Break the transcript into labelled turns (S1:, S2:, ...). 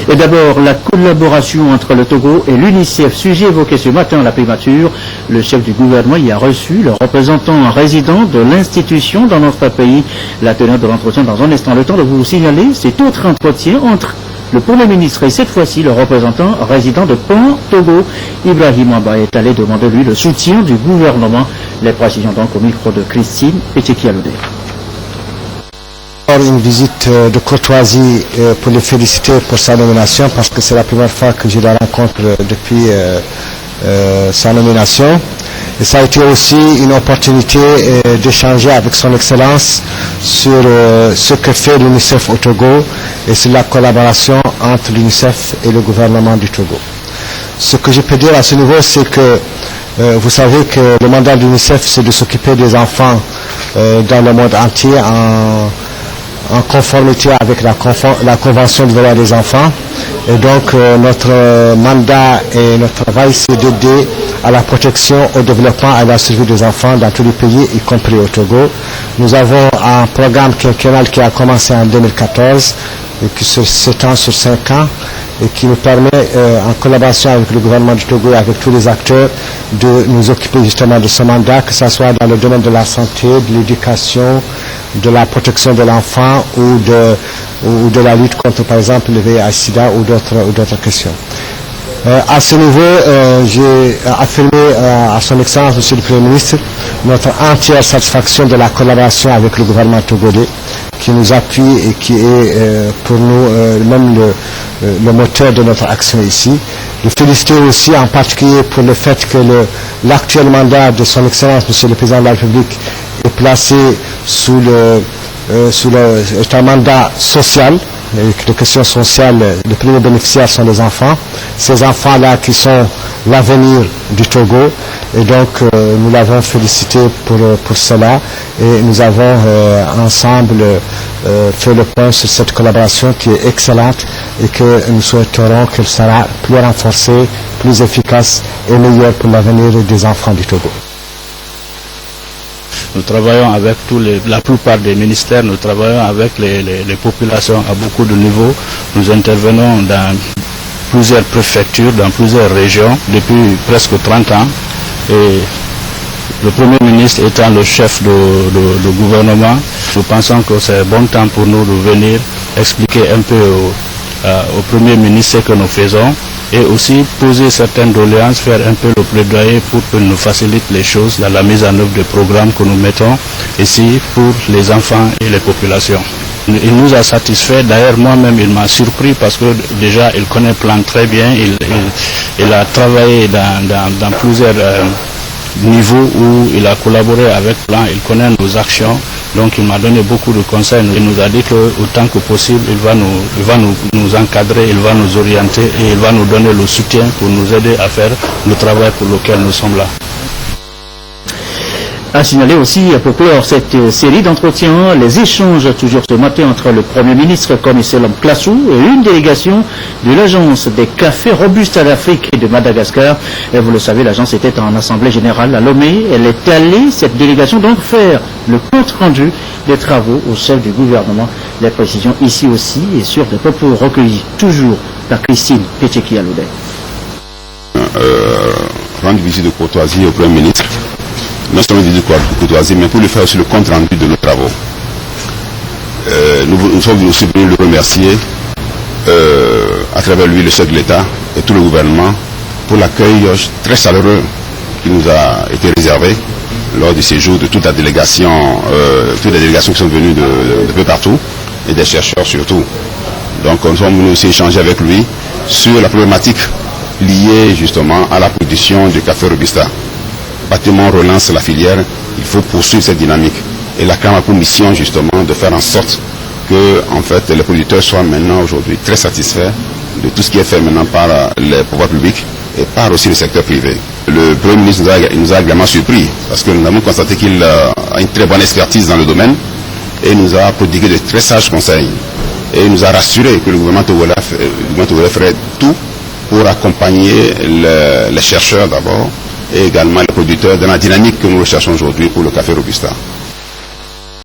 S1: Et d'abord, la collaboration entre le Togo et l'UNICEF, sujet évoqué ce matin à la primature. Le chef du gouvernement y a reçu le représentant résident de l'institution dans notre pays. La teneur de l'entretien dans un instant. Le temps de vous signaler cet autre entretien entre le Premier ministre et cette fois-ci le représentant résident de Pan, Togo. Ibrahim Amba est allé demander lui le soutien du gouvernement. Les précisions donc au micro de Christine Pétekialoudé.
S2: Une visite de courtoisie pour le féliciter pour sa nomination parce que c'est la première fois que je la rencontre depuis sa nomination. Et ça a été aussi une opportunité d'échanger avec son Excellence sur ce que fait l'UNICEF au Togo et sur la collaboration entre l'UNICEF et le gouvernement du Togo. Ce que je peux dire à ce niveau, c'est que vous savez que le mandat de l'UNICEF, c'est de s'occuper des enfants dans le monde entier en conformité avec la Convention des droits des enfants. Et donc notre mandat et notre travail, c'est d'aider à la protection, au développement et à la survie des enfants dans tous les pays, y compris au Togo. Nous avons un programme quinquennal qui a commencé en 2014 et qui s'étend sur 5 ans et qui nous permet, en collaboration avec le gouvernement du Togo et avec tous les acteurs, de nous occuper justement de ce mandat, que ce soit dans le domaine de la santé, de l'éducation, de la protection de l'enfant ou de la lutte contre, par exemple, le VIH/SIDA ou d'autres questions. À ce niveau, j'ai affirmé à son Excellence, Monsieur le Premier ministre, notre entière satisfaction de la collaboration avec le gouvernement togolais, qui nous appuie et qui est pour nous même le moteur de notre action ici. Le féliciter aussi en particulier pour le fait que l'actuel mandat de son Excellence, Monsieur le Président de la République, est placé sous un mandat social. Les questions sociales, les premiers bénéficiaires sont les enfants. Ces enfants-là qui sont l'avenir du Togo. Et donc, nous l'avons félicité pour cela. Et nous avons ensemble fait le point sur cette collaboration qui est excellente et que nous souhaiterons qu'elle sera plus renforcée, plus efficace et meilleure pour l'avenir des enfants du Togo.
S3: Nous travaillons avec la plupart des ministères, nous travaillons avec les populations à beaucoup de niveaux. Nous intervenons dans plusieurs préfectures, dans plusieurs régions depuis presque 30 ans. Et le Premier ministre étant le chef de gouvernement, nous pensons que c'est bon temps pour nous de venir expliquer un peu au Premier ministre ce que nous faisons et aussi poser certaines doléances, faire un peu le plaidoyer pour qu'il nous facilite les choses dans la mise en œuvre des programmes que nous mettons ici pour les enfants et les populations. Il nous a satisfait, d'ailleurs moi-même il m'a surpris parce que déjà il connaît Plan très bien, il a travaillé dans plusieurs niveaux où il a collaboré avec Plan, il connaît nos actions, donc il m'a donné beaucoup de conseils. Il nous a dit que autant que possible il va nous encadrer, il va nous orienter et il va nous donner le soutien pour nous aider à faire le travail pour lequel nous sommes là.
S1: A signaler aussi pour clore cette série d'entretiens, les échanges toujours ce matin entre le Premier ministre Komisselom Klassou et une délégation de l'agence des cafés Robusta d'Afrique et de Madagascar. Et vous le savez, l'agence était en assemblée générale à Lomé. Elle est allée, cette délégation, donc faire le compte rendu des travaux au chef du gouvernement. Les précisions ici aussi et sur des propos recueillis toujours par Christine Pétekialoudé.
S4: Rendre visite de courtoisie au Premier ministre. Non seulement de courtoisie, mais pour lui faire aussi le compte rendu de nos travaux. Nous sommes aussi venus le remercier, à travers lui, le chef de l'État et tout le gouvernement, pour l'accueil très chaleureux qui nous a été réservé lors du séjour de toute la délégation, toutes les délégations qui sont venues de peu partout, et des chercheurs surtout. Donc nous sommes venus aussi échanger avec lui sur la problématique liée justement à la production du café Robusta. Bâtiment relance la filière, il faut poursuivre cette dynamique. Et la CRAM a pour mission justement de faire en sorte que en fait, les producteurs soient maintenant aujourd'hui très satisfaits de tout ce qui est fait maintenant par les pouvoirs publics et par aussi le secteur privé. Le Premier ministre nous a également surpris parce que nous avons constaté qu'il a une très bonne expertise dans le domaine et nous a prodigué de très sages conseils. Et il nous a rassuré que le gouvernement togolais ferait tout pour accompagner les chercheurs d'abord et également les producteurs dans la dynamique que nous recherchons aujourd'hui pour le café Robusta.